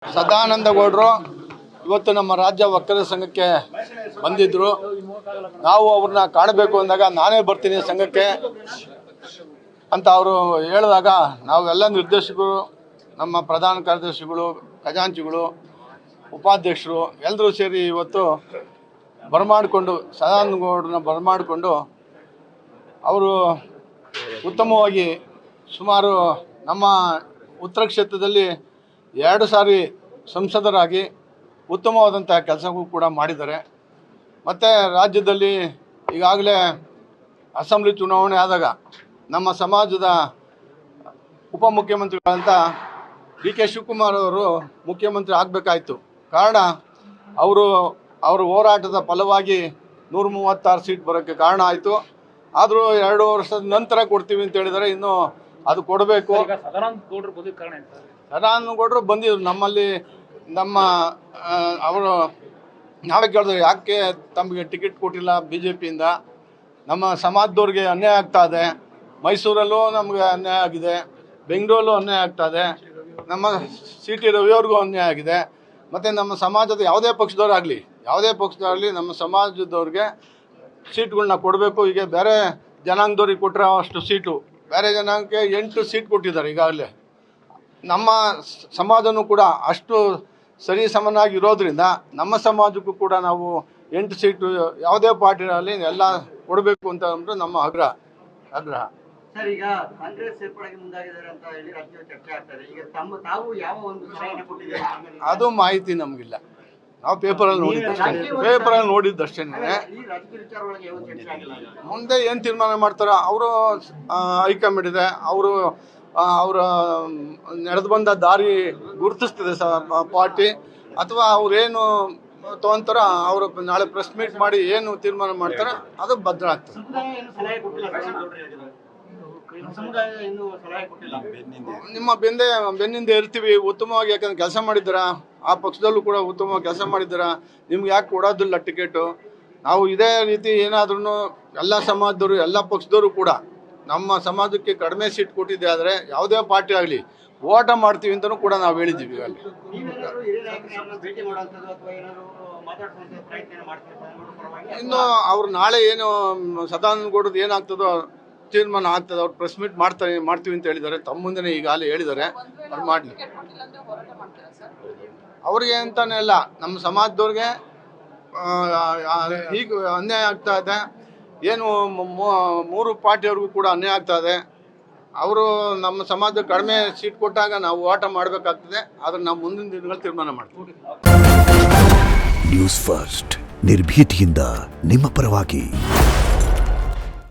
ಸದಾನಂದ ಗೌಡರು ಇವತ್ತು ನಮ್ಮ ರಾಜ್ಯ ವಕೀಲರ ಸಂಘಕ್ಕೆ ಬಂದಿದ್ದರು. ನಾವು ಅವ್ರನ್ನ ಕಾಣಬೇಕು ಅಂದಾಗ ನಾನೇ ಬರ್ತೀನಿ ಸಂಘಕ್ಕೆ ಅಂತ ಅವರು ಹೇಳಿದಾಗ ನಾವೆಲ್ಲ ನಿರ್ದೇಶಕರು, ನಮ್ಮ ಪ್ರಧಾನ ಕಾರ್ಯದರ್ಶಿಗಳು, ಖಜಾಂಚಿಗಳು, ಉಪಾಧ್ಯಕ್ಷರು ಎಲ್ಲರೂ ಸೇರಿ ಇವತ್ತು ಬರಮಾಡಿಕೊಂಡು ಸದಾನಂದ ಗೌಡರನ್ನ ಬರಮಾಡಿಕೊಂಡು ಅವರು ಉತ್ತಮವಾಗಿ ಸುಮಾರು ನಮ್ಮ ಉತ್ತರ ಕ್ಷೇತ್ರದಲ್ಲಿ 2 ಸಾರಿ ಸಂಸದರಾಗಿ ಉತ್ತಮವಾದಂಥ ಕೆಲಸಗಳು ಕೂಡ ಮಾಡಿದ್ದಾರೆ. ಮತ್ತು ರಾಜ್ಯದಲ್ಲಿ ಈಗಾಗಲೇ ಅಸೆಂಬ್ಲಿ ಚುನಾವಣೆ ಆದಾಗ ನಮ್ಮ ಸಮಾಜದ ಉಪಮುಖ್ಯಮಂತ್ರಿಗಳಂತ ಡಿ ಕೆ ಶಿವಕುಮಾರ್ ಅವರು ಮುಖ್ಯಮಂತ್ರಿ ಆಗಬೇಕಾಯಿತು. ಕಾರಣ ಅವರ ಹೋರಾಟದ ಫಲವಾಗಿ 136 ಸೀಟ್ ಬರೋಕ್ಕೆ ಕಾರಣ ಆಯಿತು. ಆದರೂ 2 ವರ್ಷದ ನಂತರ ಕೊಡ್ತೀವಿ ಅಂತ ಹೇಳಿದರೆ ಇನ್ನೂ ಅದು ಕೊಡಬೇಕು. ಸದಾನಂದ ಗೌಡರು ಬಂದಿದ್ರು ನಮ್ಮಲ್ಲಿ. ಅವರು ನಾವೇ ಕೇಳಿದ್ರು, ಯಾಕೆ ತಮಗೆ ಟಿಕೆಟ್ ಕೊಟ್ಟಿಲ್ಲ BJPಯಿಂದ? ನಮ್ಮ ಸಮಾಜದವ್ರಿಗೆ ಅನ್ಯಾಯ ಆಗ್ತಾ ಇದೆ. ಮೈಸೂರಲ್ಲೂ ನಮಗೆ ಅನ್ಯಾಯ ಆಗಿದೆ, ಬೆಂಗಳೂರಲ್ಲೂ ಅನ್ಯಾಯ ಆಗ್ತಾ ಇದೆ, ನಮ್ಮ CT ರವಿಯವ್ರಿಗೂ ಅನ್ಯಾಯ ಆಗಿದೆ. ಮತ್ತು ನಮ್ಮ ಸಮಾಜದ ಯಾವುದೇ ಪಕ್ಷದವರಾಗಲಿ ನಮ್ಮ ಸಮಾಜದವ್ರಿಗೆ ಸೀಟ್ಗಳನ್ನ ಕೊಡಬೇಕು. ಈಗ ಬೇರೆ ಜನಾಂಗದವ್ರಿಗೆ ಕೊಟ್ಟರೆ ಅಷ್ಟು ಸೀಟು, ಬೇರೆ ಜನಾಂಗಕ್ಕೆ 8 ಸೀಟ್ ಕೊಟ್ಟಿದ್ದಾರೆ ಈಗಾಗಲೇ. ನಮ್ಮ ಸಮಾಜನೂ ಕೂಡ ಅಷ್ಟು ಸರಿ ಸಮನಾಗಿರೋದ್ರಿಂದ ನಮ್ಮ ಸಮಾಜಕ್ಕೂ ಕೂಡ ನಾವು 8 ಸೀಟು ಯಾವುದೇ ಪಾರ್ಟಿನಲ್ಲಿ ಎಲ್ಲ ಕೊಡಬೇಕು ಅಂತ ಅಂದ್ರೆ ನಮ್ಮ ಆಗ್ರಹ. ಸರ್, ಈಗ ಕಾಂಗ್ರೆಸ್ ಸೇರ್ಪಡೆಗೆ ಮುಂದಾಗಿದ್ದಾರೆ ಅಂತ ಹೇಳಿ ರಾಜ್ಯ ಚರ್ಚೆ ಆಗ್ತದೆ. ಈಗ ತಾವು ಯಾವ ಒಂದು ಸಲಹೆಯನ್ನು ಕೊಟ್ಟಿದ್ದಾರೆ? ಅದು ಮಾಹಿತಿ ನಮಗಿಲ್ಲ. ನಾವು ಪೇಪರಲ್ಲಿ ನೋಡಿದ್ದಷ್ಟೇ. ಮುಂದೆ ಏನು ತೀರ್ಮಾನ ಮಾಡ್ತಾರೋ ಅವರು ಹೈಕಮಾಂಡ್ ಇದೆ. ಅವರ ನಡೆದು ಬಂದ ದಾರಿ ಗುರುತಿಸ್ತದೆ ಪಾರ್ಟಿ, ಅಥವಾ ಅವ್ರೇನು ತೊಗೊಂತಾರ ಅವರು ನಾಳೆ ಪ್ರೆಸ್ ಮೀಟ್ ಮಾಡಿ ಏನು ತೀರ್ಮಾನ ಮಾಡ್ತಾರೋ ಅದು ಭದ್ರ ಆಗ್ತದೆ. ನಿಮ್ಮ ಬೆನ್ನಿಂದ ಇರ್ತೀವಿ ಉತ್ತಮವಾಗಿ. ಯಾಕಂದ್ರೆ ಕೆಲಸ ಮಾಡಿದ್ದೀರಾ, ಆ ಪಕ್ಷದಲ್ಲೂ ಕೂಡ ಉತ್ತಮವಾಗಿ ಕೆಲಸ ಮಾಡಿದ್ದೀರಾ. ನಿಮ್ಗೆ ಯಾಕೆ ಕೊಡೋದಿಲ್ಲ ಟಿಕೆಟು? ನಾವು ಇದೇ ರೀತಿ ಏನಾದ್ರೂ ಎಲ್ಲ ಸಮಾಜದವರು, ಎಲ್ಲ ಪಕ್ಷದವರು ಕೂಡ ನಮ್ಮ ಸಮಾಜಕ್ಕೆ ಕಡಿಮೆ ಸೀಟ್ ಕೊಟ್ಟಿದ್ದೆ ಆದರೆ ಯಾವುದೇ ಪಾರ್ಟಿ ಆಗಲಿ ಓಟ ಮಾಡ್ತೀವಿ ಅಂತಲೂ ಕೂಡ ನಾವು ಹೇಳಿದ್ದೀವಿ. ಅಲ್ಲಿ ಇನ್ನು ಅವ್ರು ನಾಳೆ ಏನು ಸದಾನಂದ ಗೌಡದ್ದು ಏನಾಗ್ತದೋ ತೀರ್ಮಾನ ಆಗ್ತದೆ. ಅವ್ರು ಪ್ರೆಸ್ ಮೀಟ್ ಮಾಡ್ತೀವಿ ಅಂತ ಹೇಳಿದ್ದಾರೆ. ತಮ್ಮ ಮುಂದೆ ಈಗಾಗಲೇ ಹೇಳಿದ್ದಾರೆ, ಅವ್ರು ಮಾಡಲಿ. ಅವ್ರಿಗೆ ಅಂತಾನೆ ಅಲ್ಲ, ನಮ್ಮ ಸಮಾಜದವ್ರಿಗೆ ಈಗ ಅನ್ಯಾಯ ಆಗ್ತಾ ಇದೆ. ಏನು 3 ಪಾರ್ಟಿಯವ್ರಿಗೂ ಕೂಡ ಅನ್ಯಾಯ ಆಗ್ತಾ ಇದೆ. ಅವರು ನಮ್ಮ ಸಮಾಜ ಕಡಿಮೆ ಸೀಟ್ ಕೊಟ್ಟಾಗ ನಾವು ಓಟ ಮಾಡಬೇಕಾಗ್ತದೆ. ಆದರೆ ನಾವು ಮುಂದಿನ ದಿನಗಳಲ್ಲಿ ತೀರ್ಮಾನ ಮಾಡ್ತೀವಿ. ನ್ಯೂಸ್ ಫಸ್ಟ್, ನಿರ್ಭೀತಿಯಿಂದ ನಿಮ್ಮ ಪರವಾಗಿ.